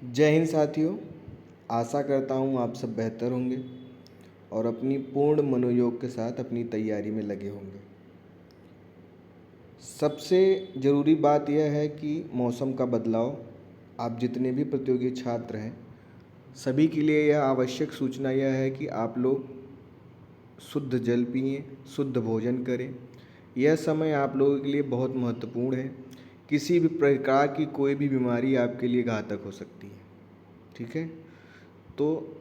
जय हिंद साथियों। आशा करता हूँ आप सब बेहतर होंगे और अपनी पूर्ण मनोयोग के साथ अपनी तैयारी में लगे होंगे। सबसे ज़रूरी बात यह है कि मौसम का बदलाव आप जितने भी प्रतियोगी छात्र हैं सभी के लिए यह आवश्यक सूचना यह है कि आप लोग शुद्ध जल पिएं, शुद्ध भोजन करें। यह समय आप लोगों के लिए बहुत महत्वपूर्ण है। किसी भी प्रकार की कोई भी बीमारी आपके लिए घातक हो सकती है। ठीक है, तो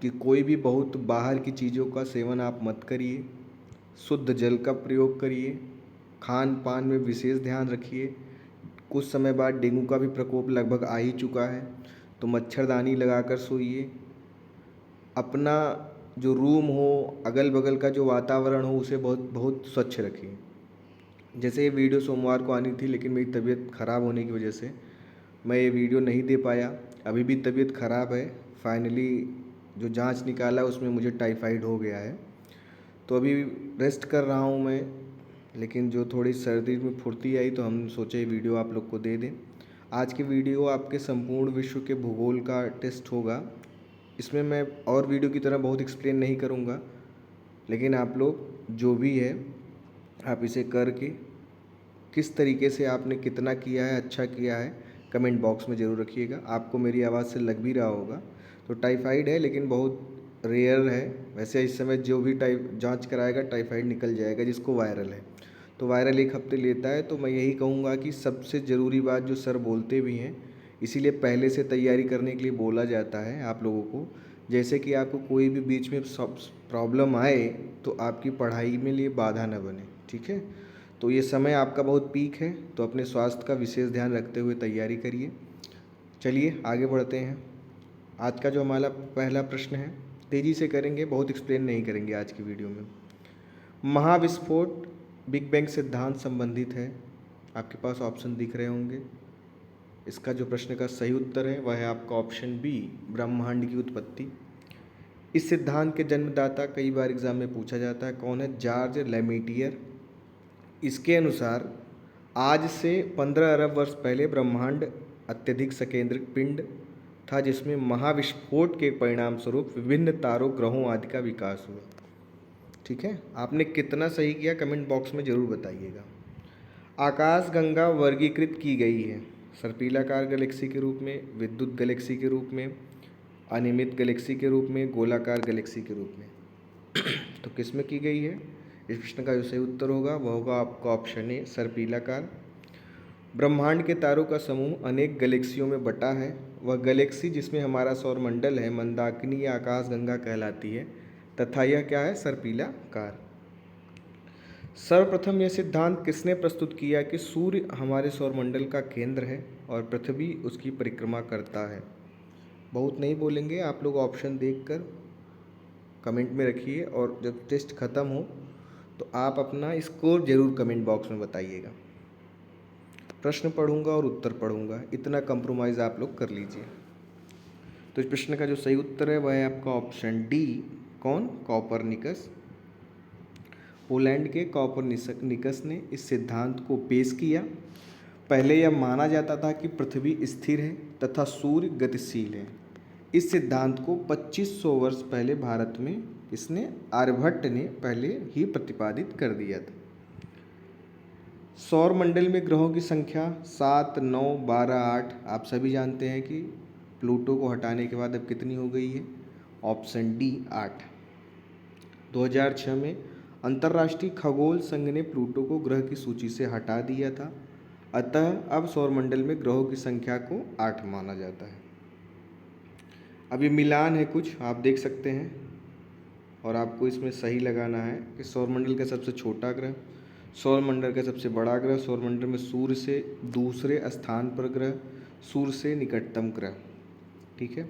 कि कोई भी बहुत बाहर की चीज़ों का सेवन आप मत करिए। शुद्ध जल का प्रयोग करिए। खान पान में विशेष ध्यान रखिए। कुछ समय बाद डेंगू का भी प्रकोप लगभग आ ही चुका है, तो मच्छरदानी लगाकर सोइए। अपना जो रूम हो, अगल बगल का जो वातावरण हो, उसे बहुत बहुत स्वच्छ रखिए। जैसे ये वीडियो सोमवार को आनी थी, लेकिन मेरी तबीयत ख़राब होने की वजह से मैं ये वीडियो नहीं दे पाया। अभी भी तबीयत ख़राब है। फाइनली जो जांच निकाला उसमें मुझे टाइफाइड हो गया है, तो अभी रेस्ट कर रहा हूँ मैं। लेकिन जो थोड़ी सर्दी में फुर्ती आई तो हम सोचे वीडियो आप लोग को दे दें। आज की वीडियो आपके संपूर्ण विश्व के भूगोल का टेस्ट होगा। इसमें मैं और वीडियो की तरह बहुत एक्सप्लेन नहीं करूँगा, लेकिन आप लोग जो भी है आप इसे करके किस तरीके से आपने कितना किया है, अच्छा किया है, कमेंट बॉक्स में ज़रूर रखिएगा। आपको मेरी आवाज़ से लग भी रहा होगा। तो टाइफाइड है, लेकिन बहुत रेयर है। वैसे इस समय जो भी जांच कराएगा टाइफाइड निकल जाएगा, जिसको वायरल है। तो वायरल 1 हफ्ते लेता है। तो मैं यही कहूँगा कि सबसे ज़रूरी बात जो सर बोलते भी हैं, इसीलिए पहले से तैयारी करने के लिए बोला जाता है आप लोगों को। जैसे कि आपको कोई भी बीच में सब प्रॉब्लम आए तो आपकी पढ़ाई में लिए बाधा न बने। ठीक है, तो ये समय आपका बहुत पीक है, तो अपने स्वास्थ्य का विशेष ध्यान रखते हुए तैयारी करिए। चलिए आगे बढ़ते हैं। आज का जो हमारा पहला प्रश्न है, तेज़ी से करेंगे, बहुत एक्सप्लेन नहीं करेंगे आज की वीडियो में। महाविस्फोट बिग बैंग सिद्धांत संबंधित है। आपके पास ऑप्शन दिख रहे होंगे। इसका जो प्रश्न का सही उत्तर है वह है आपका ऑप्शन बी, ब्रह्मांड की उत्पत्ति। इस सिद्धांत के जन्मदाता कई बार एग्जाम में पूछा जाता है, कौन है? जॉर्ज लेमेटियर। इसके अनुसार आज से 15 अरब वर्ष पहले ब्रह्मांड अत्यधिक सकेंद्रित पिंड था, जिसमें महाविस्फोट के परिणाम स्वरूप विभिन्न तारों, ग्रहों आदि का विकास हुआ। ठीक है, आपने कितना सही किया कमेंट बॉक्स में ज़रूर बताइएगा। आकाशगंगा वर्गीकृत की गई है सर्पिलाकार गैलेक्सी के रूप में, विद्युत गैलेक्सी के रूप में, अनियमित गैलेक्सी के रूप में, गोलाकार गैलेक्सी के रूप में। तो किस में की गई है? इस प्रश्न का जो सही उत्तर होगा वह होगा आपका ऑप्शन ए, सर्पिलाकार। ब्रह्मांड के तारों का समूह अनेक गैलेक्सियों में बटा है। वह गैलेक्सी जिसमें हमारा सौरमंडल है मंदाकिनी या आकाशगंगा कहलाती है, तथा यह क्या है? सर्पिलाकार। सर्वप्रथम यह सिद्धांत किसने प्रस्तुत किया कि सूर्य हमारे सौरमंडल का केंद्र है और पृथ्वी उसकी परिक्रमा करता है? बहुत नहीं बोलेंगे, आप लोग ऑप्शन देखकर कमेंट में रखिए, और जब टेस्ट ख़त्म हो तो आप अपना स्कोर ज़रूर कमेंट बॉक्स में बताइएगा। प्रश्न पढ़ूंगा और उत्तर पढ़ूंगा, इतना कंप्रोमाइज़ आप लोग कर लीजिए। तो इस प्रश्न का जो सही उत्तर है वह है आपका ऑप्शन डी। कौन? कॉपरनिकस। पोलैंड के कॉपरनिकस ने इस सिद्धांत को पेश किया। पहले यह माना जाता था कि पृथ्वी स्थिर है तथा सूर्य गतिशील है। इस सिद्धांत को 2500 वर्ष पहले भारत में इसने आर्यभट्ट ने पहले ही प्रतिपादित कर दिया था। सौरमंडल में ग्रहों की संख्या 7, 9, 12, 8। आप सभी जानते हैं कि प्लूटो को हटाने के बाद अब कितनी हो गई है? Option D, 8। 2006 में अंतर्राष्ट्रीय खगोल संघ ने प्लूटो को ग्रह की सूची से हटा दिया था। अतः अब सौरमंडल में ग्रहों की संख्या को 8 माना जाता है। अब ये मिलान है कुछ, आप देख सकते हैं, और आपको इसमें सही लगाना है कि सौरमंडल का सबसे छोटा ग्रह, सौरमंडल का सबसे बड़ा ग्रह, सौरमंडल में सूर्य से दूसरे स्थान पर ग्रह, सूर्य से निकटतम ग्रह। ठीक है,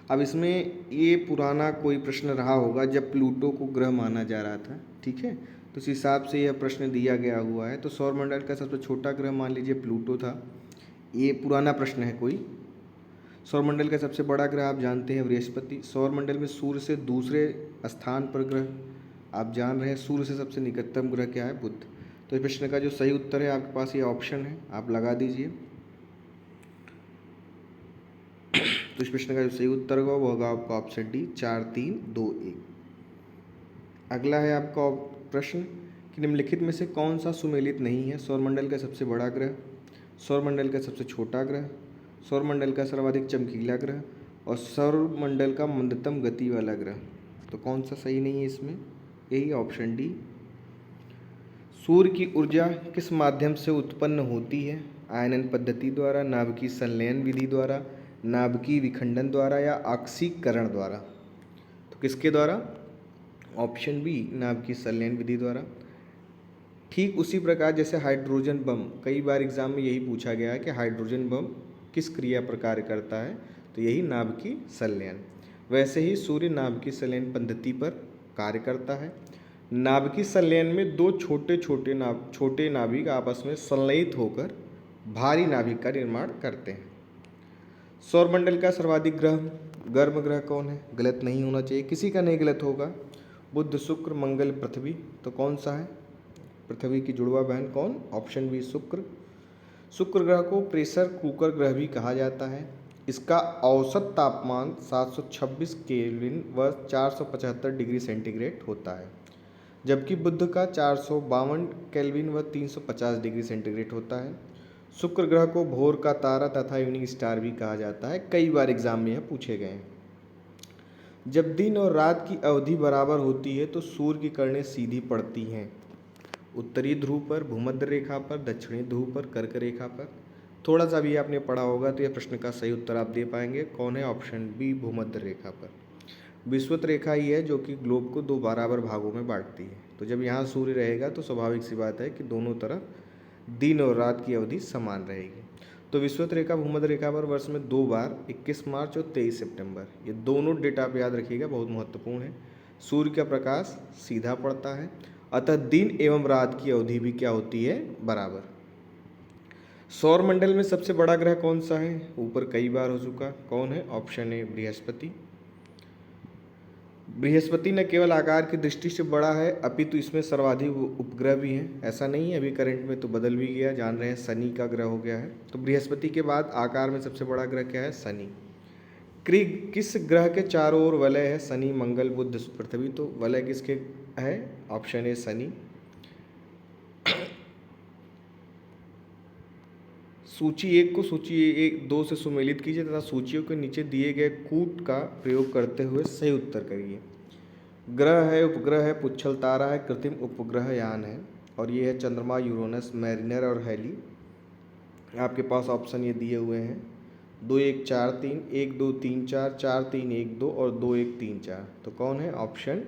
अब इसमें ये पुराना कोई प्रश्न रहा होगा जब प्लूटो को ग्रह माना जा रहा था। ठीक है, तो उस हिसाब से यह प्रश्न दिया गया हुआ है। तो सौरमंडल का सबसे छोटा ग्रह मान लीजिए प्लूटो था, ये पुराना प्रश्न है कोई। सौरमंडल का सबसे बड़ा ग्रह आप जानते हैं बृहस्पति। सौरमंडल में सूर्य से दूसरे स्थान पर ग्रह आप जान रहे हैं, सूर्य से सबसे निकटतम ग्रह क्या है? बुध। तो इस प्रश्न का जो सही उत्तर है आपके पास ये ऑप्शन है, आप लगा दीजिए। तो इस प्रश्न का जो सही उत्तर होगा वो होगा आपका ऑप्शन डी 4 3 2 1। अगला है आपका प्रश्न कि निम्नलिखित में से कौन सा सुमेलित नहीं है? सौरमंडल का सबसे बड़ा ग्रह, सौरमंडल का सबसे छोटा ग्रह, सौरमंडल का सर्वाधिक चमकीला ग्रह और सौरमंडल का मंदतम गति वाला ग्रह। तो कौन सा सही नहीं है इसमें? यही ऑप्शन डी। सूर्य की ऊर्जा किस माध्यम से उत्पन्न होती है? आयनन पद्धति द्वारा, नाभिकीय संलयन विधि द्वारा, नाभिकीय विखंडन द्वारा या ऑक्सीकरण द्वारा। तो किसके द्वारा? ऑप्शन बी, नाभिकीय संलयन विधि द्वारा। ठीक उसी प्रकार जैसे हाइड्रोजन बम, कई बार एग्जाम में यही पूछा गया है कि हाइड्रोजन बम किस क्रिया पर कार्य करता है, तो यही नाभिकीय संलयन। वैसे ही सूर्य नाभिकीय संलयन पद्धति पर कार्य करता है। नाभिकीय संलयन में दो छोटे नाभिक आपस में संलयित होकर भारी नाभिक का निर्माण करते हैं। सौरमंडल का सर्वाधिक गर्म ग्रह कौन है? गलत नहीं होना चाहिए, किसी का नहीं गलत होगा। बुध, शुक्र, मंगल, पृथ्वी। तो कौन सा है? पृथ्वी की जुड़वा बहन कौन? ऑप्शन बी, शुक्र। शुक्र ग्रह को प्रेशर कुकर ग्रह भी कहा जाता है। इसका औसत तापमान 726 केल्विन व 475 डिग्री सेंटीग्रेड होता है, जबकि बुध का 452 केल्विन व 350 डिग्री सेंटीग्रेड होता है। शुक्र ग्रह को भोर का तारा तथा इवनिंग स्टार भी कहा जाता है, कई बार एग्जाम में यह पूछे गए हैं। जब दिन और रात की अवधि बराबर होती है तो सूर्य की किरणें सीधी पड़ती हैं। उत्तरी ध्रुव पर, भूमध्य रेखा पर, दक्षिणी ध्रुव पर, कर्क रेखा पर। थोड़ा सा भी आपने पढ़ा होगा तो यह प्रश्न का सही उत्तर आप दे पाएंगे। कौन है? ऑप्शन बी, भूमध्य रेखा पर। विषुवत रेखा ही है जो कि ग्लोब को दो बराबर भागों में बांटती है। तो जब यहाँ सूर्य रहेगा तो स्वाभाविक सी बात है कि दोनों तरफ दिन और रात की अवधि समान रहेगी। तो विषुवत रेखा भूमध्य रेखा पर वर्ष में 2 बार 21 मार्च और 23 सितंबर, ये दोनों डेट आप याद रखिएगा, बहुत महत्वपूर्ण है। सूर्य का प्रकाश सीधा पड़ता है, अतः दिन एवं रात की अवधि भी क्या होती है? बराबर। सौरमंडल में सबसे बड़ा ग्रह कौन सा है? ऊपर कई बार हो चुका। कौन है? ऑप्शन ए, बृहस्पति। बृहस्पति न केवल आकार की दृष्टि से बड़ा है अपितु इसमें सर्वाधिक उपग्रह भी हैं। ऐसा नहीं है, अभी करंट में तो बदल भी गया, जान रहे हैं शनि का ग्रह हो गया है। तो बृहस्पति के बाद आकार में सबसे बड़ा ग्रह क्या है? शनि। किस ग्रह के चारों ओर वलय है? शनि, मंगल, बुध, पृथ्वी। तो वलय किसके है? ऑप्शन ए, शनि। सूची 1 को सूची 1-2 से सुमेलित कीजिए तथा सूचियों के नीचे दिए गए कूट का प्रयोग करते हुए सही उत्तर करिए। ग्रह है, उपग्रह है, पुच्छल तारा है, कृत्रिम उपग्रह यान है, और ये है चंद्रमा, यूरेनस, मैरिनर और हैली। आपके पास ऑप्शन ये दिए हुए हैं 2 1 4 3, 1 2 3 4, 4 3 1 2 और 2 1 3 4। तो कौन है? ऑप्शन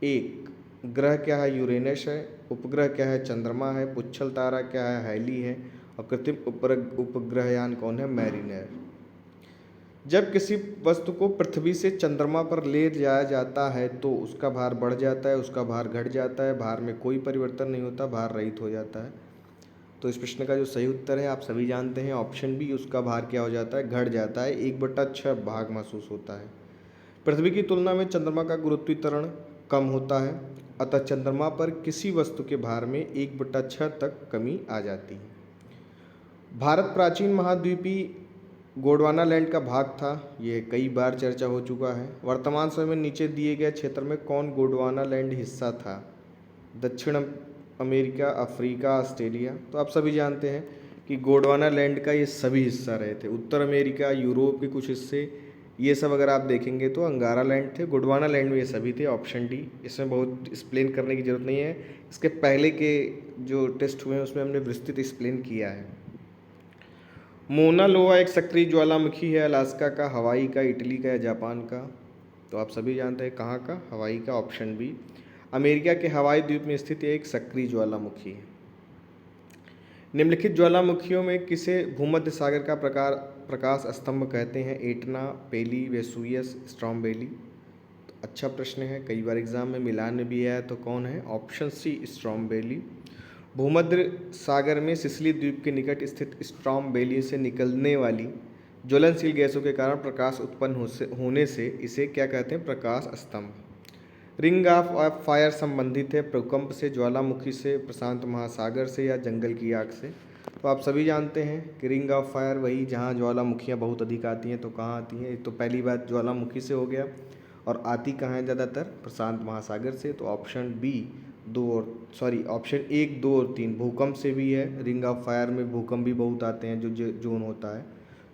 1। ग्रह क्या है? यूरेनस है। उपग्रह क्या है? चंद्रमा है। पुच्छल तारा क्या है? हैली है। और कृत्रिम उपग्रहयान कौन है? मैरिनर। जब किसी वस्तु को पृथ्वी से चंद्रमा पर ले जाया जाता है तो उसका भार बढ़ जाता है, उसका भार घट जाता है, भार में कोई परिवर्तन नहीं होता, भार रहित हो जाता है। तो इस प्रश्न का जो सही उत्तर है आप सभी जानते हैं, ऑप्शन बी, उसका भार क्या हो जाता है? घट जाता है, 1/6 भाग महसूस होता है। पृथ्वी की तुलना में चंद्रमा का गुरुत्वीकरण कम होता है, अतः चंद्रमा पर किसी वस्तु के भार में 1/6 तक कमी आ जाती है। भारत प्राचीन महाद्वीपीय गोंडवाना लैंड का भाग था, ये कई बार चर्चा हो चुका है। वर्तमान समय में नीचे दिए गए क्षेत्र में कौन गोंडवाना लैंड हिस्सा था? दक्षिण अमेरिका, अफ्रीका, ऑस्ट्रेलिया। तो आप सभी जानते हैं कि गोंडवाना लैंड का ये सभी हिस्सा रहे थे। उत्तर अमेरिका, यूरोप के कुछ हिस्से, ये सब अगर आप देखेंगे तो अंगारा लैंड थे, गोंडवाना लैंड में ये सभी थे। Option D. इसमें बहुत एक्सप्लेन करने की ज़रूरत नहीं है, इसके पहले के जो टेस्ट हुए हैं उसमें हमने विस्तृत एक्सप्लेन किया है। मोना लोआ एक सक्रिय ज्वालामुखी है, अलास्का का, हवाई का, इटली का या जापान का। तो आप सभी जानते हैं कहाँ का? हवाई का। Option B. अमेरिका के हवाई द्वीप में स्थित एक सक्रिय ज्वालामुखी है। निम्नलिखित ज्वालामुखियों में किसे भूमध्य सागर का प्रकाश स्तंभ कहते हैं? एटना, पेली, वेसुवियस, स्ट्रोम्बोली। तो अच्छा प्रश्न है, कई बार एग्जाम में मिलान में भी आया। तो कौन है? Option C, Stromboli. भूमध्य सागर में सिसिली द्वीप के निकट स्थित स्ट्रोम्बोली से निकलने वाली ज्वलनशील गैसों के कारण प्रकाश उत्पन्न होने से इसे क्या कहते हैं? प्रकाश स्तंभ। रिंग ऑफ फायर संबंधित है भूकंप से, ज्वालामुखी से, प्रशांत महासागर से या जंगल की आग से। तो आप सभी जानते हैं कि रिंग ऑफ फायर वही जहाँ ज्वालामुखियाँ बहुत अधिक आती हैं। तो कहाँ आती हैं? एक तो पहली बात ज्वालामुखी से हो गया, और आती कहाँ है ज़्यादातर? प्रशांत महासागर से। तो ऑप्शन बी ऑप्शन 1, 2 और 3 भूकंप से भी है। रिंग ऑफ फायर में भूकंप भी बहुत आते हैं जो जोन होता है।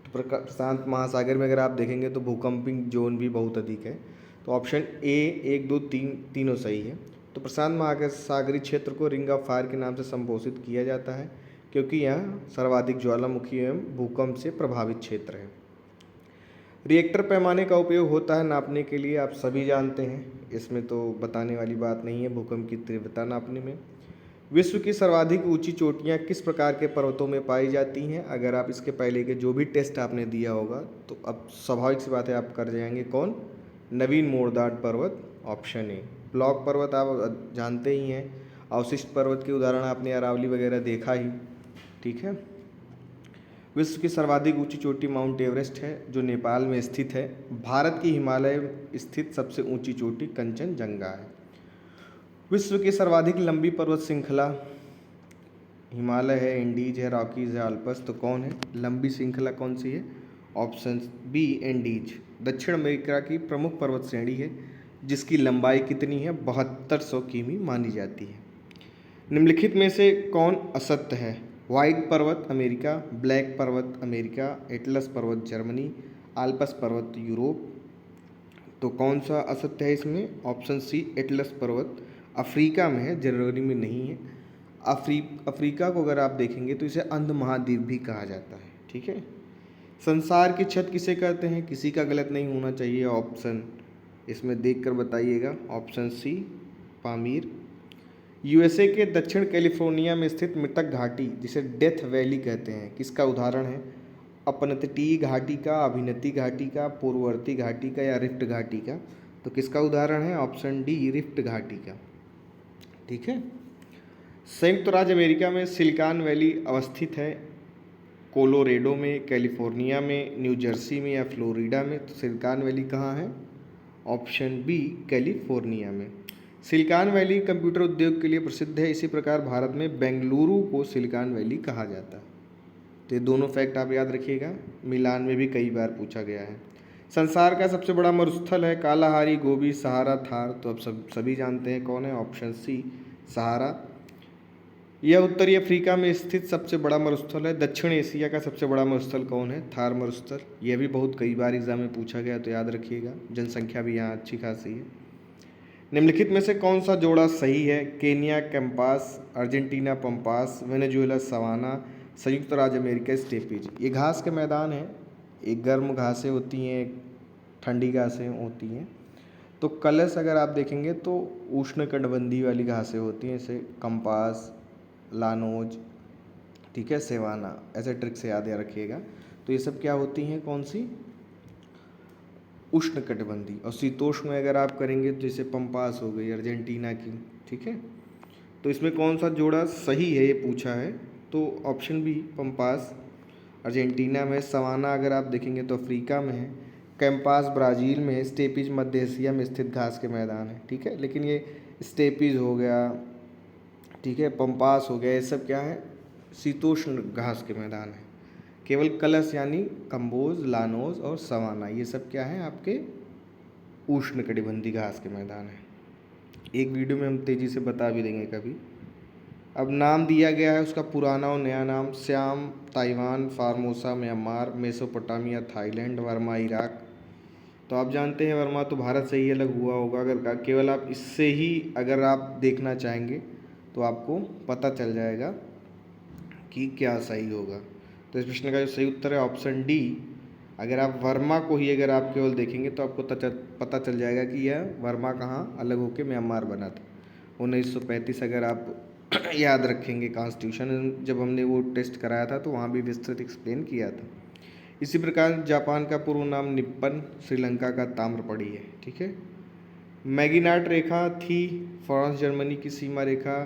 तो प्रशांत महासागर में अगर आप देखेंगे तो भूकंपिंग जोन भी बहुत अधिक है। तो ऑप्शन ए 1, 2, 3 तीनों सही है। तो प्रशांत महासागरीय क्षेत्र को रिंग ऑफ फायर के नाम से संबोधित किया जाता है क्योंकि यह सर्वाधिक ज्वालामुखी एवं भूकंप से प्रभावित क्षेत्र है। रिएक्टर पैमाने का उपयोग होता है नापने के लिए, आप सभी जानते हैं, इसमें तो बताने वाली बात नहीं है, भूकंप की तीव्रता नापने में। विश्व की सर्वाधिक ऊंची चोटियां किस प्रकार के पर्वतों में पाई जाती हैं? अगर आप इसके पहले के जो भी टेस्ट आपने दिया होगा तो अब स्वाभाविक सी बात है आप कर जाएंगे। कौन? नवीन मोरदाट पर्वत, ऑप्शन ए। ब्लॉक पर्वत आप जानते ही हैं, अवशिष्ट पर्वत के उदाहरण आपने अरावली वगैरह देखा ही, ठीक है। विश्व की सर्वाधिक ऊंची चोटी माउंट एवरेस्ट है जो नेपाल में स्थित है। भारत की हिमालय स्थित सबसे ऊंची चोटी कंचनजंगा है। विश्व की सर्वाधिक लंबी पर्वत श्रृंखला हिमालय है, एंडीज है, रॉकीज है, आल्प्स। तो कौन है? लंबी श्रृंखला कौन सी है? Option B Andes. दक्षिण अमेरिका की प्रमुख पर्वत श्रेणी है जिसकी लंबाई कितनी है? 7200 किमी मानी जाती है। निम्नलिखित में से कौन असत्य है? व्हाइट पर्वत अमेरिका, ब्लैक पर्वत अमेरिका, एटलस पर्वत जर्मनी, आल्प्स पर्वत यूरोप। तो कौन सा असत्य है इसमें? ऑप्शन सी एटलस पर्वत अफ्रीका में है, जर्मनी में नहीं है। अफ्रीका को अगर आप देखेंगे तो इसे अंध महाद्वीप भी कहा जाता है, ठीक है। संसार की छत किसे कहते हैं? किसी का गलत नहीं होना चाहिए, ऑप्शन इसमें देखकर बताइएगा। Option C Pamir. यूएसए के दक्षिण कैलिफोर्निया में स्थित मृतक घाटी जिसे डेथ वैली कहते हैं किसका उदाहरण है? अपनतटीय घाटी का, अभिनति घाटी का, पूर्ववर्ती घाटी का या रिफ्ट घाटी का? तो किसका उदाहरण है? ऑप्शन डी रिफ्ट घाटी का, ठीक है। संयुक्त राज्य अमेरिका में सिलिकॉन वैली अवस्थित है। कोलोरेडो में, कैलिफोर्निया में, न्यू जर्सी में या फ्लोरिडा में? तो सिलिकॉन वैली कहाँ है? ऑप्शन बी कैलिफोर्निया में। सिलिकॉन वैली कंप्यूटर उद्योग के लिए प्रसिद्ध है। इसी प्रकार भारत में बेंगलुरु को सिलिकॉन वैली कहा जाता है। तो ये दोनों फैक्ट आप याद रखिएगा, मिलान में भी कई बार पूछा गया है। संसार का सबसे बड़ा मरुस्थल है कालाहारी, गोबी, सहारा, थार। तो अब सभी जानते हैं कौन है? ऑप्शन सी सहारा। यह उत्तरी अफ्रीका में स्थित सबसे बड़ा मरुस्थल है। दक्षिण एशिया का सबसे बड़ा मरुस्थल कौन है? थार मरुस्थल। यह भी बहुत कई बार एग्जाम में पूछा गया, तो याद रखिएगा। जनसंख्या भी यहाँ अच्छी खासी है। निम्नलिखित में से कौन सा जोड़ा सही है? Kenya campos, Argentina pampas, Venezuela savanna, संयुक्त राज्य अमेरिका स्टेपीज। ये घास के मैदान हैं, एक गर्म घासें होती हैं, एक ठंडी घासें होती हैं। तो कलश अगर आप देखेंगे तो उष्णकटिबंधीय वाली घासें होती हैं, जैसे कंपास, लानोज, ठीक है, सेवाना। ऐसे ट्रिक से याद रखिएगा। तो ये सब क्या होती हैं? कौन सी? उष्णकटिबंधीय। और शीतोष्ण में अगर आप करेंगे तो जैसे पंपास हो गई अर्जेंटीना की, ठीक है। तो इसमें कौन सा जोड़ा सही है ये पूछा है, तो ऑप्शन बी पंपास अर्जेंटीना में, सवाना अगर आप देखेंगे तो अफ्रीका में है, कैंपास ब्राज़ील में है, स्टेपीज मध्य एशिया में स्थित घास के मैदान है, ठीक है। लेकिन ये स्टेपीज हो गया, ठीक है, पंपास हो गया, ये सब क्या है? शीतोष्ण घास के मैदान है। केवल कलश यानी कंबोज, लानोज और सवाना ये सब क्या है? आपके उष्णकटिबंधीय घास के मैदान है। एक वीडियो में हम तेज़ी से बता भी देंगे कभी। अब नाम दिया गया है उसका पुराना और नया नाम। Shyam Taiwan, Formosa Myanmar, Mesopotamia Thailand, Verma Iraq. तो आप जानते हैं वर्मा तो भारत से ही अलग हुआ होगा। अगर केवल आप इससे ही अगर आप देखना चाहेंगे तो आपको पता चल जाएगा कि क्या सही होगा। तो इस प्रश्न का जो सही उत्तर है ऑप्शन डी। अगर आप वर्मा को ही अगर आप केवल देखेंगे तो आपको पता चल जाएगा कि यह वर्मा कहाँ अलग होकर म्यांमार बना था। 1935 अगर आप याद रखेंगे कॉन्स्टिट्यूशन जब हमने वो टेस्ट कराया था तो वहाँ भी विस्तृत एक्सप्लेन किया था। इसी प्रकार जापान का पूर्व नाम निप्पन, श्रीलंका का ताम्रपड़ी है, ठीक है। मैगिनाट रेखा थी फ्रांस जर्मनी की सीमा रेखा,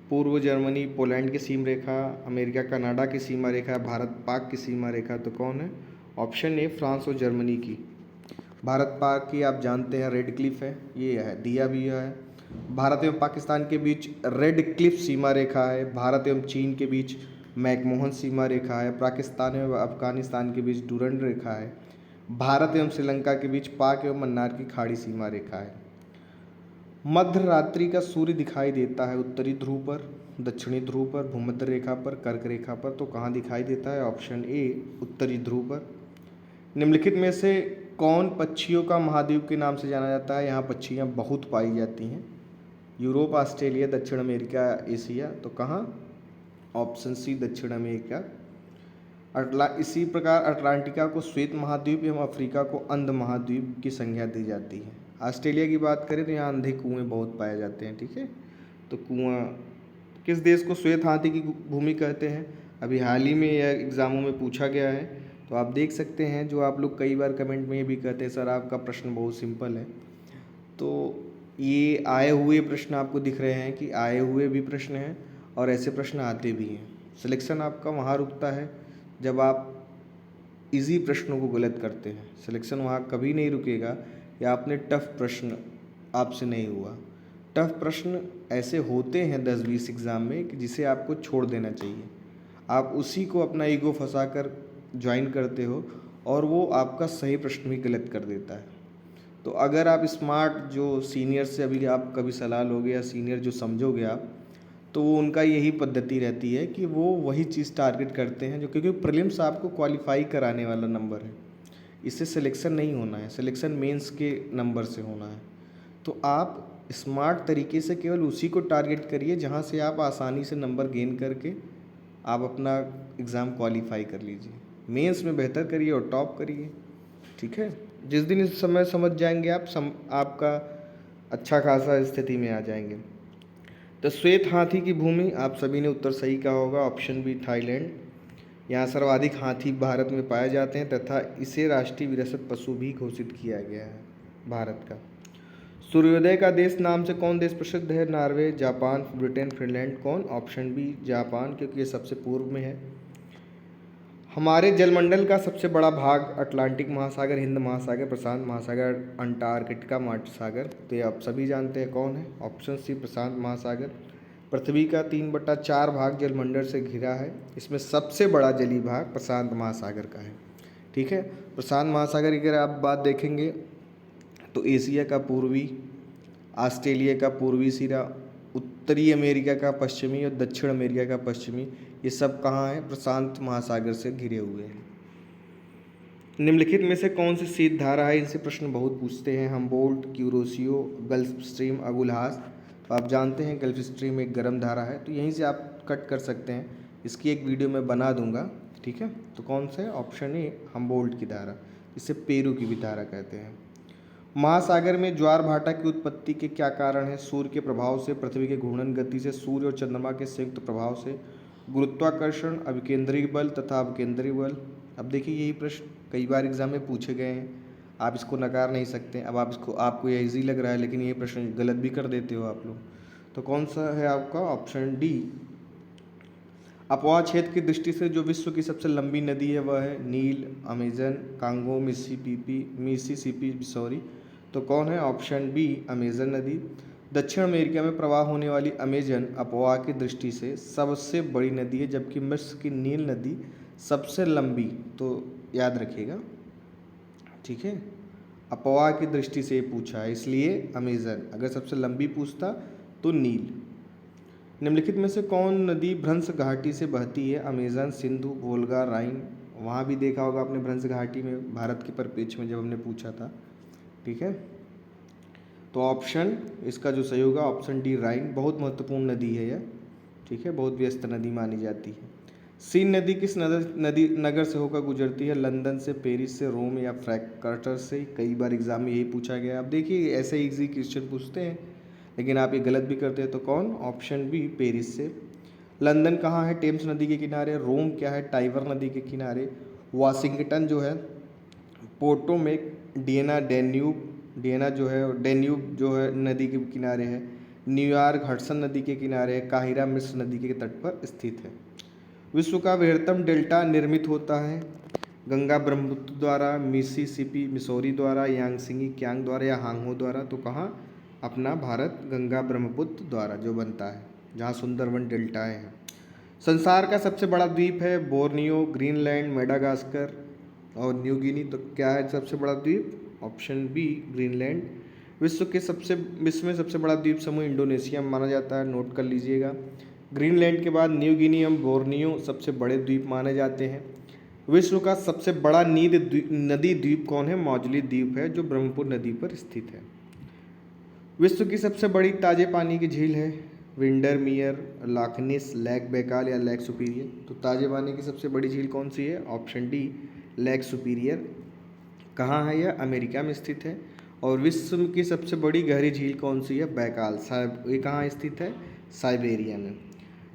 पूर्व जर्मनी पोलैंड की सीमा रेखा, अमेरिका कनाडा की सीमा रेखा, भारत पाक की सीमा रेखा। तो कौन है? ऑप्शन ए फ्रांस और जर्मनी की। भारत पाक की आप जानते हैं रेड क्लिफ है, ये है दिया भी है। भारत एवं पाकिस्तान के बीच रेड क्लिफ सीमा रेखा है। भारत एवं चीन के बीच मैकमोहन सीमा रेखा है, पाकिस्तान एवं अफगानिस्तान के बीच डूरंड रेखा है, भारत एवं श्रीलंका के बीच पाक एवं मन्नार की खाड़ी सीमा रेखा है। मध्य रात्रि का सूर्य दिखाई देता है उत्तरी ध्रुव पर, दक्षिणी ध्रुव पर, भूमध्य रेखा पर, कर्क रेखा पर। तो कहाँ दिखाई देता है? ऑप्शन ए उत्तरी ध्रुव पर। निम्नलिखित में से कौन पक्षियों का महाद्वीप के नाम से जाना जाता है? यहाँ पक्षियाँ बहुत पाई जाती हैं, यूरोप, ऑस्ट्रेलिया, दक्षिण अमेरिका, एशिया। तो कहाँ? ऑप्शन सी दक्षिण अमेरिका। इसी प्रकार अटलांटिका को श्वेत महाद्वीप एवं अफ्रीका को अंध महाद्वीप की संज्ञा दी जाती है। ऑस्ट्रेलिया की बात करें तो यहाँ अंधे कुएं बहुत पाए जाते हैं, ठीक है। तो कुआं किस देश को श्वेत हाथी की भूमि कहते हैं? अभी हाल ही में यह एग्ज़ामों में पूछा गया है, तो आप देख सकते हैं। जो आप लोग कई बार कमेंट में ये भी कहते हैं सर आपका प्रश्न बहुत सिंपल है, तो ये आए हुए प्रश्न आपको दिख रहे हैं कि आए हुए भी प्रश्न हैं और ऐसे प्रश्न आते भी हैं। सिलेक्शन आपका वहाँ रुकता है जब आप इजी प्रश्नों को गलत करते हैं। सिलेक्शन वहाँ कभी नहीं रुकेगा या आपने टफ प्रश्न आपसे नहीं हुआ। टफ प्रश्न ऐसे होते हैं 10-20 एग्ज़ाम में कि जिसे आपको छोड़ देना चाहिए। आप उसी को अपना ईगो फंसा कर ज्वाइन करते हो और वो आपका सही प्रश्न भी गलत कर देता है। तो अगर आप स्मार्ट जो सीनियर से अभी आप कभी सलाह लोगे या सीनियर जो समझोगे आप, तो वो उनका यही पद्धति रहती है कि वो वही चीज़ टारगेट करते हैं जो, क्योंकि प्रीलिम्स आपको क्वालिफाई कराने वाला नंबर है, इससे सिलेक्शन नहीं होना है, सिलेक्शन मेंस के नंबर से होना है। तो आप स्मार्ट तरीके से केवल उसी को टारगेट करिए जहाँ से आप आसानी से नंबर गेन करके आप अपना एग्ज़ाम क्वालिफाई कर लीजिए। मेंस में बेहतर करिए और टॉप करिए, ठीक है। जिस दिन इस समय समझ जाएंगे आप आपका अच्छा खासा स्थिति में आ जाएंगे। तो श्वेत हाथी की भूमि आप सभी ने उत्तर सही कहा होगा, ऑप्शन बी थाईलैंड। यहाँ सर्वाधिक हाथी भारत में पाए जाते हैं तथा इसे राष्ट्रीय विरासत पशु भी घोषित किया गया है भारत का। सूर्योदय का देश नाम से कौन देश प्रसिद्ध है? Norway, Japan, Britain, Finland. कौन? ऑप्शन बी जापान, क्योंकि ये सबसे पूर्व में है। हमारे जलमंडल का सबसे बड़ा भाग अटलांटिक महासागर, हिंद महासागर, प्रशांत महासागर, अंटार्कटिका महासागर। तो ये आप सभी जानते हैं कौन है? ऑप्शन सी प्रशांत महासागर। पृथ्वी का 3/4 भाग जलमंडल से घिरा है, इसमें सबसे बड़ा जलीय भाग प्रशांत महासागर का है, ठीक है। प्रशांत महासागर की अगर आप बात देखेंगे तो एशिया का पूर्वी, ऑस्ट्रेलिया का पूर्वी सिरा, उत्तरी अमेरिका का पश्चिमी और दक्षिण अमेरिका का पश्चिमी, ये सब कहाँ है? प्रशांत महासागर से घिरे हुए हैं। निम्नलिखित में से कौन सी शीत धारा है? इनसे प्रश्न बहुत पूछते हैं। Humboldt, Kuroshio, gulf stream, Agulhas. तो आप जानते हैं गल्फ स्ट्रीम एक गर्म धारा है, तो यहीं से आप कट कर सकते हैं, इसकी एक वीडियो मैं बना दूंगा, ठीक है। तो कौन सा है? ऑप्शन ए हम्बोल्ट की धारा, इसे पेरू की भी धारा कहते हैं। महासागर में ज्वार भाटा की उत्पत्ति के क्या कारण है? सूर्य के प्रभाव से, पृथ्वी के घूर्णन गति से, सूर्य और चंद्रमा के संयुक्त प्रभाव से, गुरुत्वाकर्षण, अभिकेंद्री बल तथा अपकेंद्री बल। अब देखिए यही प्रश्न कई बार एग्जाम में पूछे गए हैं, आप इसको नकार नहीं सकते। अब आप इसको, आपको ये ईजी लग रहा है लेकिन ये प्रश्न गलत भी कर देते हो आप लोग। तो कौन सा है आपका? Option D. अपवाह क्षेत्र की दृष्टि से जो विश्व की सबसे लंबी नदी है वह है नील, अमेजन, कांगो, मिसिसिपी, सॉरी। तो कौन है? ऑप्शन बी अमेजन नदी। दक्षिण अमेरिका में प्रवाह होने वाली अमेजन अपवाह की दृष्टि से सबसे बड़ी नदी है, जबकि मिस्र की नील नदी सबसे लंबी। तो याद रखिएगा, ठीक है। अपवाह की दृष्टि से पूछा है इसलिए अमेजन, अगर सबसे लंबी पूछता तो नील। निम्नलिखित में से कौन नदी भ्रंश घाटी से बहती है? अमेजन, सिंधु, वोल्गा, राइन। वहाँ भी देखा होगा आपने भ्रंश घाटी में, भारत के परिप्रेक्ष्य में जब हमने पूछा था, ठीक है। तो ऑप्शन इसका जो सही होगा ऑप्शन डी राइन। बहुत महत्वपूर्ण नदी है यह, ठीक है, बहुत व्यस्त नदी मानी जाती है। सीन नदी किस नगर से होकर गुजरती है? लंदन से, पेरिस से, रोम या फ्रैंकफर्ट से। कई बार एग्जाम में यही पूछा गया। अब देखिए ऐसे इजी क्वेश्चन पूछते हैं लेकिन आप ये गलत भी करते हैं। तो कौन? ऑप्शन बी पेरिस से। लंदन कहाँ है? टेम्स नदी के किनारे। रोम क्या है? टाइबर नदी के किनारे। वाशिंगटन जो है पोटोमेक, डियना जो है डेन्यूब जो है नदी के किनारे है। न्यूयॉर्क हडसन नदी के किनारे है। काहिरा मिस्र नदी के तट पर स्थित है। विश्व का वृहत्तम डेल्टा निर्मित होता है गंगा ब्रह्मपुत्र द्वारा, मिसिसिपी मिसौरी द्वारा, यांगसिंगी क्यांग द्वारा या हांगहो द्वारा। तो कहाँ? अपना भारत गंगा ब्रह्मपुत्र द्वारा जो बनता है, जहाँ सुंदरवन डेल्टाएँ हैं। संसार का सबसे बड़ा द्वीप है बोर्नियो, ग्रीनलैंड, मेडागास्कर और न्यू गिनी। तो क्या है सबसे बड़ा द्वीप? Option B Greenland. विश्व में सबसे बड़ा द्वीप समूह इंडोनेशिया में माना जाता है, नोट कर लीजिएगा। ग्रीनलैंड के बाद न्यू गिनी एवं बोर्नियो सबसे बड़े द्वीप माने जाते हैं। विश्व का सबसे बड़ा नदी द्वीप कौन है? मौजली द्वीप है जो ब्रह्मपुत्र नदी पर स्थित है। विश्व की सबसे बड़ी ताजे पानी की झील है विंडरमियर, लाखनिस, लेक बैकाल या लेक सुपीरियर। तो ताजे पानी की सबसे बड़ी झील कौन सी है? Option D lake superior. कहाँ है यह? अमेरिका में स्थित है। और विश्व की सबसे बड़ी गहरी झील कौन सी है? बैकाल। ये कहाँ स्थित है? साइबेरिया में।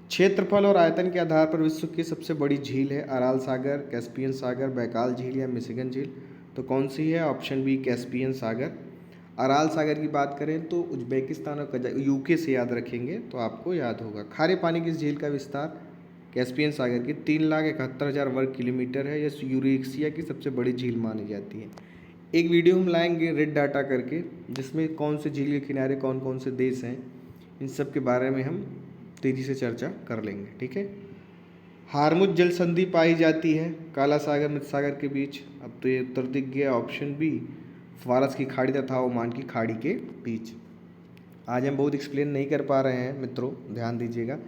क्षेत्रफल और आयतन के आधार पर विश्व की सबसे बड़ी झील है अराल सागर, कैस्पियन सागर, बैकाल झील या मिशिगन झील। तो कौन सी है? ऑप्शन बी कैस्पियन सागर। अराल सागर की बात करें तो उज्बेकिस्तान और यूके से याद रखेंगे तो आपको याद होगा। खारे पानी की इस झील का विस्तार कैस्पियन सागर की 3,71,000 वर्ग किलोमीटर है। यह यूरेशिया की सबसे बड़ी झील मानी जाती है। एक वीडियो हम लाएंगे रेड डाटा करके, जिसमें कौन से झील के किनारे कौन कौन से देश हैं, इन सब के बारे में हम तेज़ी से चर्चा कर लेंगे। ठीक है। हारमुज जल संधि पाई जाती है काला सागर मृत सागर के बीच। अब तो ये उत्तर दिख गया, ऑप्शन बी फारस की खाड़ी तथा ओमान की खाड़ी के बीच। आज हम बहुत एक्सप्लेन नहीं कर पा रहे हैं मित्रों, ध्यान दीजिएगा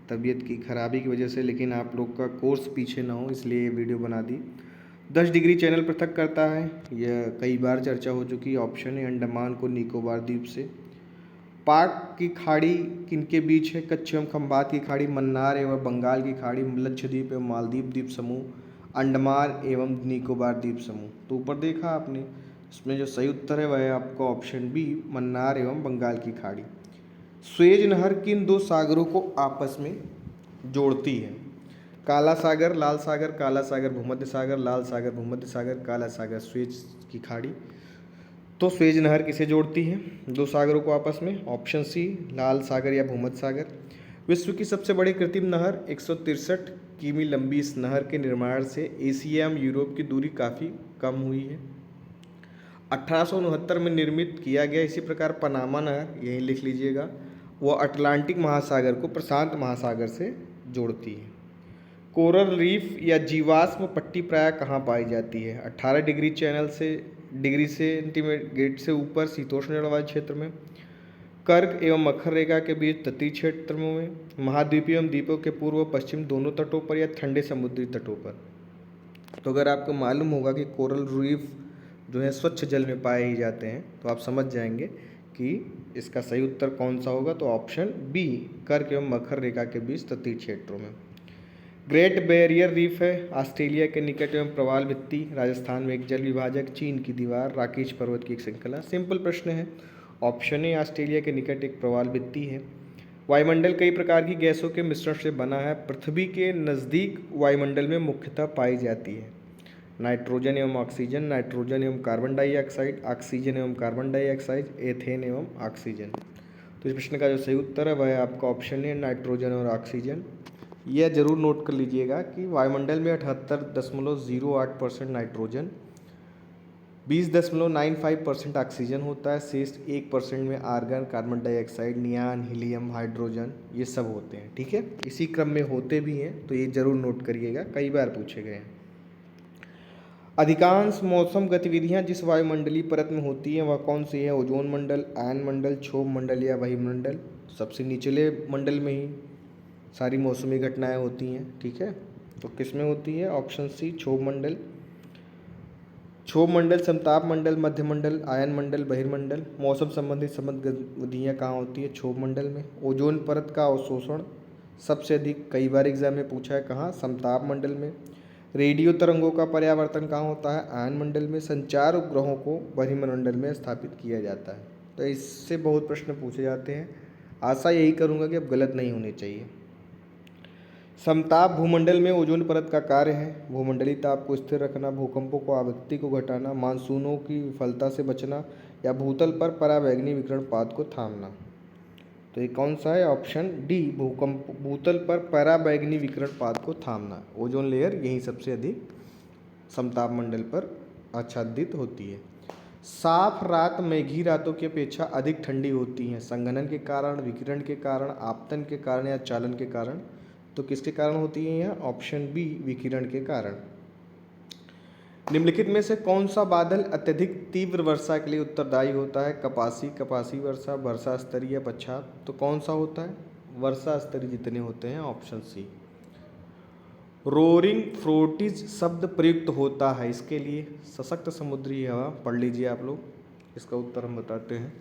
तबीयत की खराबी की वजह से, लेकिन आप लोग का कोर्स पीछे ना हो इसलिए ये वीडियो बना दी। 10 डिग्री चैनल पृथक करता है, यह कई बार चर्चा हो चुकी। ऑप्शन है अंडमान को निकोबार द्वीप से। पाक की खाड़ी किनके बीच है? कच्छ एवं खंबात की खाड़ी, मन्नार एवं बंगाल की खाड़ी, लक्षद्वीप एवं मालदीव द्वीप समूह, अंडमान एवं निकोबार द्वीप समूह। तो ऊपर देखा आपने, इसमें जो सही उत्तर है वह है आपका ऑप्शन बी मन्नार एवं बंगाल की खाड़ी। स्वेज नहर किन दो सागरों को आपस में जोड़ती है? काला सागर, लाल सागर, काला सागर, भूमध्य सागर, लाल सागर, भूमध्य सागर, काला सागर, स्वेज की खाड़ी। तो स्वेज नहर किसे जोड़ती है दो सागरों को आपस में? ऑप्शन सी लाल सागर या भूमध्य सागर। विश्व की सबसे बड़ी कृत्रिम नहर 163 किमी लंबी इस नहर के निर्माण से एशिया एवं यूरोप की दूरी काफ़ी कम हुई है। 1869 में निर्मित किया गया। इसी प्रकार पनामा नहर, यही लिख लीजिएगा, वह अटलांटिक महासागर को प्रशांत महासागर से जोड़ती है। कोरल रीफ या जीवाश्म पट्टी प्रायः कहाँ पाई जाती है? 18 डिग्री सेंटीग्रेड से ऊपर शीतोष्ण जलवायु क्षेत्र में, कर्क एवं मकर रेखा के बीच तटीय क्षेत्रों में, महाद्वीपीय एवं द्वीपों के पूर्व व पश्चिम दोनों तटों पर या ठंडे समुद्री तटों पर। तो अगर आपको मालूम होगा कि कोरल रीफ जो है स्वच्छ जल में पाए ही जाते हैं तो आप समझ जाएंगे कि इसका सही उत्तर कौन सा होगा। तो ऑप्शन बी कर्क एवं मकर रेखा के बीच तटीय क्षेत्रों में। ग्रेट बैरियर रीफ है ऑस्ट्रेलिया के निकट एवं प्रवाल भित्ति, राजस्थान में एक जल विभाजक, चीन की दीवार, राकेश पर्वत की एक श्रृंखला। सिंपल प्रश्न है, ऑप्शन ए ऑस्ट्रेलिया के निकट एक प्रवाल भित्ति है। वायुमंडल कई प्रकार की गैसों के मिश्रण से बना है। पृथ्वी के नज़दीक वायुमंडल में मुख्यतः पाई जाती है नाइट्रोजन एवं ऑक्सीजन, नाइट्रोजन एवं कार्बन डाइऑक्साइड, ऑक्सीजन एवं कार्बन डाइऑक्साइड, एथेन एवं ऑक्सीजन। तो इस प्रश्न का जो सही उत्तर है वह है आपका ऑप्शन है नाइट्रोजन और ऑक्सीजन। यह जरूर नोट कर लीजिएगा कि वायुमंडल में 78.08% नाइट्रोजन, 20.95% ऑक्सीजन होता है, शेष 1% में argon, carbon dioxide, neon, helium, hydrogen ये सब होते हैं। ठीक है, इसी क्रम में होते भी हैं, तो ये जरूर नोट करिएगा, कई बार पूछे गए हैं। अधिकांश मौसम गतिविधियां जिस वायुमंडलीय परत में होती हैं वह कौन सी है? ओजोन मंडल, आयन मंडल, क्षोभ मंडल या वायुमंडल। सबसे निचले मंडल में ही सारी मौसमी घटनाएं होती हैं। ठीक है, तो किस में होती है? ऑप्शन सी क्षोभ मंडल। क्षोभ मंडल, समताप मंडल, मध्य मंडल, आयन मंडल, बहिर्मंडल। मौसम संबंधित समस्त गतिविधियाँ कहाँ होती है? क्षोभ मंडल में। ओजोन परत का अवशोषण सबसे अधिक कई बार एग्जाम में पूछा है, कहाँ? समताप मंडल में। रेडियो तरंगों का पर्यावर्तन कहाँ होता है? आयन मंडल में। संचार उपग्रहों को बहिर्मंडल में स्थापित किया जाता है। तो इससे बहुत प्रश्न पूछे जाते हैं, आशा यही करूँगा कि अब गलत नहीं होने चाहिए। समताप भूमंडल में ओजोन परत का कार्य है भूमंडलीय ताप को स्थिर रखना, भूकंपों को आवृत्ति को घटाना, मानसूनों की विफलता से बचना या भूतल पर पराबैंगनी विकिरण पात को थामना। तो ये कौन सा है? ऑप्शन डी भूतल पर पराबैंगनी विकिरण पात को थामना। ओजोन लेयर यही सबसे अधिक समताप मंडल पर आच्छादित होती है। साफ रात मेघी रातों की अपेक्षा अधिक ठंडी होती हैं, संघनन के कारण, विकिरण के कारण, आपतन के कारण या चालन के कारण। तो किसके कारण होती है यहाँ? ऑप्शन बी, विकिरण के कारण। निम्नलिखित में से कौन सा बादल अत्यधिक तीव्र वर्षा के लिए उत्तरदायी होता है? कपासी वर्षा, वर्षा स्तरीय पश्चात। तो कौन सा होता है? वर्षा स्तरीय जितने होते हैं, ऑप्शन सी। रोरिंग फ्रोटिज शब्द प्रयुक्त होता है इसके लिए? सशक्त समुद्री हवा, पढ़ लीजिए आप लोग, इसका उत्तर हम बताते हैं।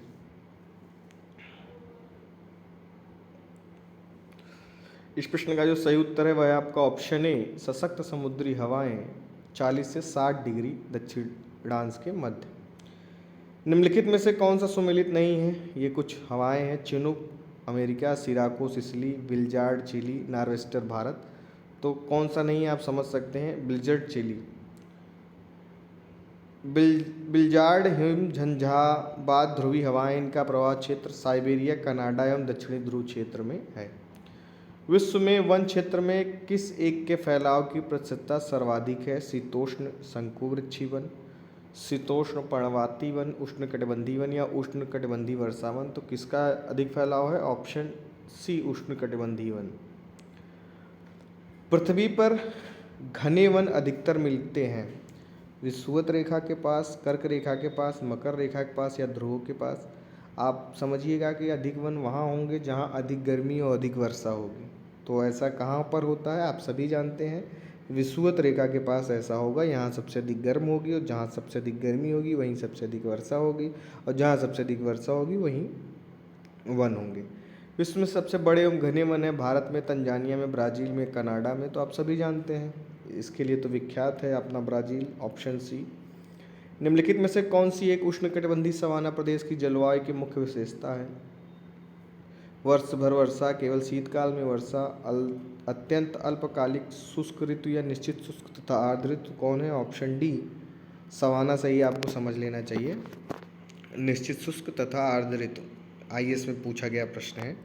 इस प्रश्न का जो सही उत्तर है वह है आपका ऑप्शन ए, सशक्त समुद्री हवाएं 40 से 60 डिग्री दक्षिणांश के मध्य। निम्नलिखित में से कौन सा सुमेलित नहीं है? ये कुछ हवाएं हैं: chinook America, sirocco Sicily, blizzard Chile, nor'wester Bharat. तो कौन सा नहीं है आप समझ सकते हैं? बिल्जर्ड चिली। बिल्जार्ड हिम झंझावात ध्रुवी हवाएं, इनका प्रवाह क्षेत्र साइबेरिया, कनाडा एवं दक्षिणी ध्रुव क्षेत्र में है। विश्व में वन क्षेत्र में किस एक के फैलाव की प्रतिशतता सर्वाधिक है? शीतोष्ण शंकुवृक्षी वन, शीतोष्ण पर्णवाती वन, उष्णकटिबंधीय वन या उष्णकटिबंधीय वर्षा वन। तो किसका अधिक फैलाव है? ऑप्शन सी, उष्णकटिबंधीय वन। पृथ्वी पर घने वन अधिकतर मिलते हैं विषुवत रेखा के पास, कर्क रेखा के पास, मकर रेखा के पास या ध्रुवों के पास। आप समझिएगा कि अधिक वन वहाँ होंगे जहाँ अधिक गर्मी और अधिक वर्षा होगी। तो ऐसा कहाँ पर होता है? आप सभी जानते हैं, विषुवत रेखा के पास ऐसा होगा। यहाँ सबसे अधिक गर्म होगी और जहाँ सबसे अधिक गर्मी होगी वहीं सबसे अधिक वर्षा होगी, और जहाँ सबसे अधिक वर्षा होगी वहीं वन होंगे। विश्व में सबसे बड़े एवं घने वन है भारत में, तंजानिया में, ब्राज़ील में, कनाडा में। तो आप सभी जानते हैं, इसके लिए तो विख्यात है अपना ब्राज़ील, ऑप्शन सी। निम्नलिखित में से कौन सी एक उष्णकटिबंधीय सवाना प्रदेश की जलवायु की मुख्य विशेषता है? वर्ष भर वर्षा, केवल शीतकाल में वर्षा, अत्यंत अल्पकालिक शुष्क ऋतु या निश्चित शुष्क तथा आर्द्र ऋतु। कौन है? ऑप्शन डी, सवाना सही आपको समझ लेना चाहिए, निश्चित शुष्क तथा आर्द्र ऋतु। आईएएस में पूछा गया प्रश्न है।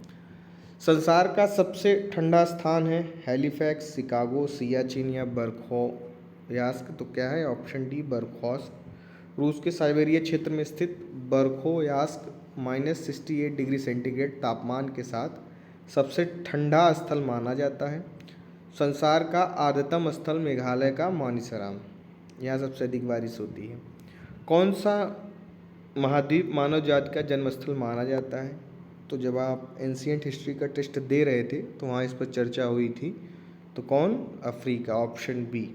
संसार का सबसे ठंडा स्थान है? हैलीफैक्स, शिकागो, सियाचिन या बरखोयास्क। तो क्या है? Option D, Verkhoyansk. रूस के साइबेरिया क्षेत्र में स्थित बरखोयास्क -68 डिग्री सेंटीग्रेड तापमान के साथ सबसे ठंडा स्थल माना जाता है। संसार का आर्द्रतम स्थल मेघालय का मानिसराम, यहाँ सबसे अधिक बारिश होती है। कौन सा महाद्वीप मानव जाति का जन्मस्थल माना जाता है? तो जब आप एंशिएंट हिस्ट्री का टेस्ट दे रहे थे तो वहाँ इस पर चर्चा हुई थी। तो कौन? Africa, option B.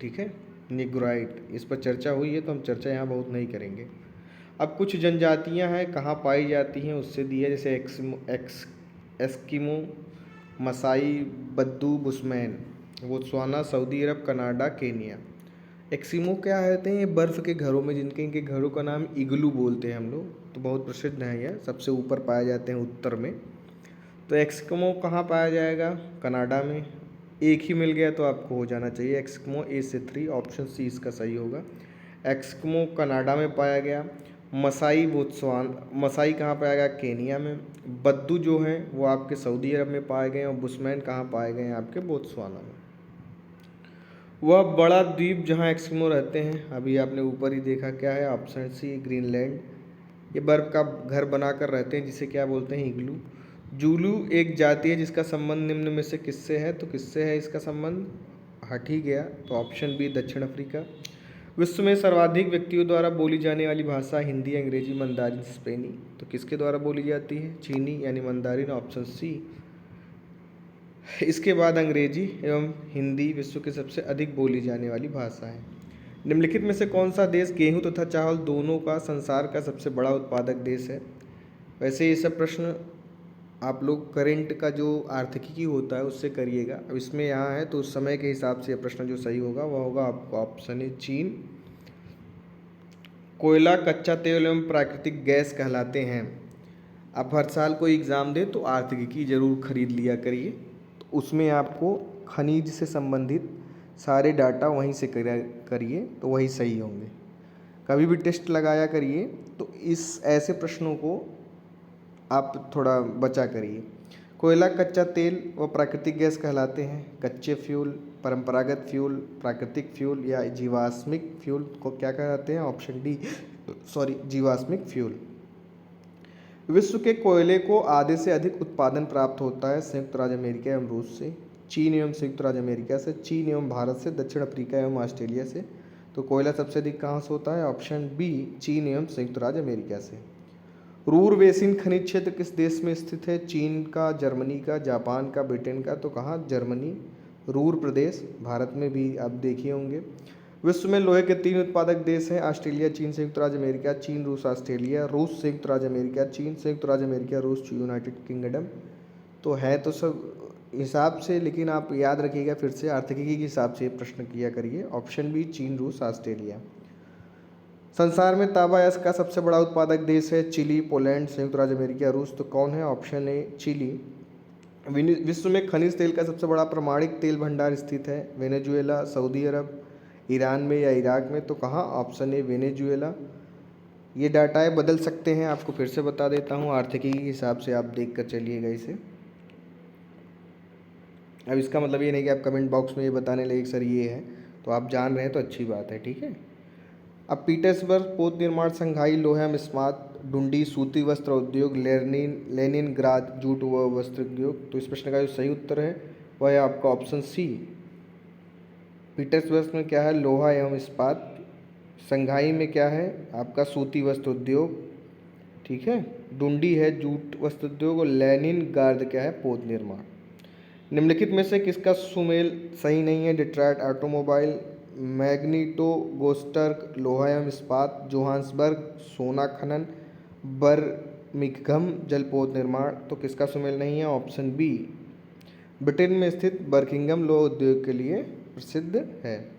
ठीक है, निग्रोइड, इस पर चर्चा हुई है तो हम चर्चा यहाँ बहुत नहीं करेंगे। अब कुछ जनजातियाँ हैं कहाँ पाई जाती हैं उससे दिया, जैसे एस्किमो, मसाई, बद्दू, बुशमैन, बोत्सवाना, सऊदी अरब, कनाडा, केनिया। एक्सिमो क्या होते हैं? ये बर्फ़ के घरों में, जिनके इनके घरों का नाम इग्लू बोलते हैं हम लोग, तो बहुत प्रसिद्ध है यह, सबसे ऊपर पाए जाते हैं उत्तर में। तो एक्सकिमो कहाँ पाया जाएगा? कनाडा में। एक ही मिल गया तो आपको हो जाना चाहिए एक्सकिमो, ए से 3, ऑप्शन सी इसका सही होगा। एक्सकिमो कनाडा में पाया गया। मसाई कहाँ पाया गया? केनिया में। बद्दू जो हैं वो आपके सऊदी अरब में पाए गए, और बुशमैन कहाँ पाए गए हैं? आपके बोत्सवाना में। वह बड़ा द्वीप जहाँ एस्किमो रहते हैं, अभी आपने ऊपर ही देखा, क्या है? Option C, Greenland. ये बर्फ़ का घर बनाकर रहते हैं जिसे क्या बोलते हैं? इग्लू। जूलू एक जाति है जिसका संबंध निम्न में से किससे है? तो किससे है इसका संबंध? हट ही गया, तो ऑप्शन बी, दक्षिण अफ्रीका। विश्व में सर्वाधिक व्यक्तियों द्वारा बोली जाने वाली भाषा हिंदी, अंग्रेजी, मंदारिन, स्पेनी। तो किसके द्वारा बोली जाती है? चीनी यानी मंदारिन, ऑप्शन सी। इसके बाद अंग्रेजी एवं हिंदी विश्व की सबसे अधिक बोली जाने वाली भाषा है। निम्नलिखित में से कौन सा देश गेहूं तथा चावल दोनों का संसार का सबसे बड़ा उत्पादक देश है? वैसे ये सब प्रश्न आप लोग करंट का जो आर्थिकी होता है उससे करिएगा। अब इसमें यहाँ है तो उस समय के हिसाब से प्रश्न जो सही होगा वह होगा आपको ऑप्शन ए, चीन। कोयला कच्चा तेल एवं प्राकृतिक गैस कहलाते हैं। आप हर साल कोई एग्ज़ाम दें तो आर्थिकी ज़रूर खरीद लिया करिए, तो उसमें आपको खनिज से संबंधित सारे डाटा वहीं से करिए तो वही सही होंगे। कभी भी टेस्ट लगाया करिए तो इस ऐसे प्रश्नों को आप थोड़ा बचा करिए। कोयला कच्चा तेल व प्राकृतिक गैस कहलाते हैं। कच्चे फ्यूल, परंपरागत फ्यूल, प्राकृतिक फ्यूल या जीवाश्मिक फ्यूल को क्या कहते हैं? ऑप्शन डी, जीवाश्मिक फ्यूल। विश्व के कोयले को आधे से अधिक उत्पादन प्राप्त होता है संयुक्त राज्य अमेरिका एवं रूस से, चीन एवं संयुक्त राज्य अमेरिका से, चीन एवं भारत से, दक्षिण अफ्रीका एवं ऑस्ट्रेलिया से। तो कोयला सबसे अधिक कहाँ से होता है? ऑप्शन बी, चीन एवं संयुक्त राज्य अमेरिका से। रूर बेसिन खनिज क्षेत्र किस देश में स्थित है? चीन का, जर्मनी का, जापान का, ब्रिटेन का। तो कहाँ? जर्मनी। रूर प्रदेश भारत में भी आप देखे होंगे। विश्व में लोहे के 3 उत्पादक देश हैं, ऑस्ट्रेलिया, चीन, संयुक्त राज्य अमेरिका। चीन, रूस, ऑस्ट्रेलिया। रूस, संयुक्त राज्य अमेरिका। चीन, संयुक्त राज्य अमेरिका। रूस, यूनाइटेड किंगडम। तो है तो सब हिसाब से, लेकिन आप याद रखिएगा फिर से आर्थिकी के हिसाब से प्रश्न किया करिए। ऑप्शन बी, चीन, रूस, ऑस्ट्रेलिया। संसार में तांबा अयस्क का सबसे बड़ा उत्पादक देश है? चिली, पोलैंड, संयुक्त राज्य अमेरिका, रूस। तो कौन है? Option A, Chile. विश्व में खनिज तेल का सबसे बड़ा प्रमाणिक तेल भंडार स्थित है? वेनेजुएला, सऊदी अरब, ईरान में या इराक में। तो कहाँ? Option A, Venezuela. ये डाटा बदल सकते हैं, आपको फिर से बता देता हूँ, आर्थिकी के हिसाब से आप देख कर चलिएगा इसे। अब इसका मतलब ये नहीं कि आप कमेंट बॉक्स में ये बताने लगे सर ये है, तो आप जान रहे हैं तो अच्छी बात है, ठीक है। अब पीटर्सबर्ग पोत निर्माण, संघाई लोहा इस्पात, डुंडी सूती वस्त्र उद्योग, लेनिनग्राद जूट व वस्त्र उद्योग। तो इस प्रश्न का जो सही उत्तर है वह है आपका ऑप्शन सी। पीटर्सबर्ग में क्या है? लोहा एवं इस्पात। संघाई में क्या है? आपका सूती वस्त्र उद्योग, ठीक है। डुंडी है जूट वस्त्र उद्योग, और लेनिनग्राद क्या है? पोत निर्माण। निम्नलिखित में से किसका सुमेल सही नहीं है? डिट्रॉयट ऑटोमोबाइल, मैग्नीटोगोस्टर्ग लोहा एवं इस्पात, जोहान्सबर्ग सोना खनन, बर्मिंघम जलपोत निर्माण। तो किसका सुमेल नहीं है? Option B. ब्रिटेन में स्थित बर्मिंघम लोह उद्योग के लिए प्रसिद्ध है।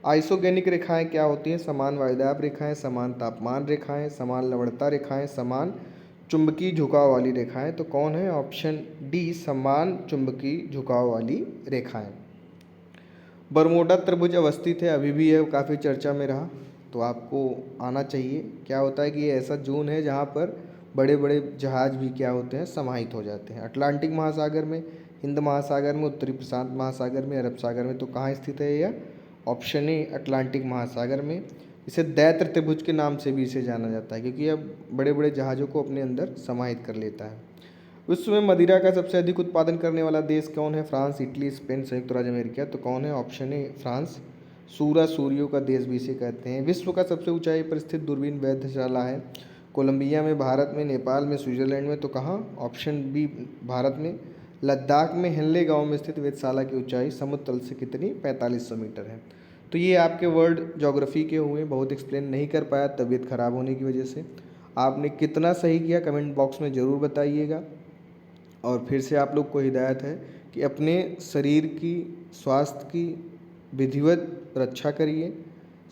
आइसोगेनिक रेखाएं क्या होती हैं? समान वायुदाब रेखाएं, समान तापमान रेखाएं, समान लवणता रेखाएं, समान चुंबकीय झुकाव वाली रेखाएं। तो कौन है? ऑप्शन डी, समान चुंबकीय झुकाव वाली रेखाएं। बरमोडा त्रिभुज अवस्थित है, अभी भी है, काफ़ी चर्चा में रहा, तो आपको आना चाहिए। क्या होता है कि ये ऐसा जोन है जहाँ पर बड़े बड़े जहाज भी क्या होते हैं? समाहित हो जाते हैं। अटलांटिक महासागर में, हिंद महासागर में, उत्तरी प्रशांत महासागर में, अरब सागर में। तो कहाँ स्थित है यह? ऑप्शन ए, अटलांटिक महासागर में। इसे दैत्र त्रिभुज के नाम से भी इसे जाना जाता है, क्योंकि यह बड़े बड़े जहाज़ों को अपने अंदर समाहित कर लेता है। विश्व में मदिरा का सबसे अधिक उत्पादन करने वाला देश कौन है? फ्रांस, इटली, स्पेन, संयुक्त राज्य अमेरिका। तो कौन है? ऑप्शन ए, फ्रांस। सूर्यों का देश भी इसे कहते हैं। विश्व का सबसे ऊंचाई पर स्थित दूरबीन वेधशाला है? कोलंबिया में, भारत में, नेपाल में, स्विट्जरलैंड में। तो कहाँ? ऑप्शन बी, भारत में। लद्दाख में हेनले गांव में स्थित वेधशाला की ऊंचाई समुद्र तल से कितनी? 4500 मीटर है। तो ये आपके वर्ल्ड ज्योग्राफी के हुए, बहुत एक्सप्लेन नहीं कर पाया तबीयत खराब होने की वजह से। आपने कितना सही किया कमेंट बॉक्स में ज़रूर बताइएगा। और फिर से आप लोग को हिदायत है कि अपने शरीर की, स्वास्थ्य की विधिवत रक्षा करिए,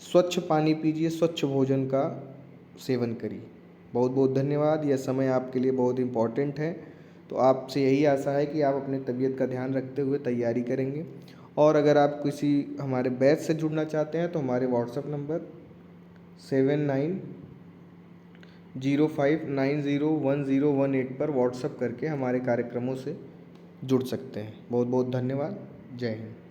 स्वच्छ पानी पीजिए, स्वच्छ भोजन का सेवन करिए। बहुत बहुत धन्यवाद। यह समय आपके लिए बहुत इम्पोर्टेंट है, तो आपसे यही आशा है कि आप अपनी तबीयत का ध्यान रखते हुए तैयारी करेंगे। और अगर आप किसी हमारे बैच से जुड़ना चाहते हैं तो हमारे व्हाट्सएप नंबर 7905901018 पर व्हाट्सएप करके हमारे कार्यक्रमों से जुड़ सकते हैं। बहुत बहुत धन्यवाद। जय हिंद।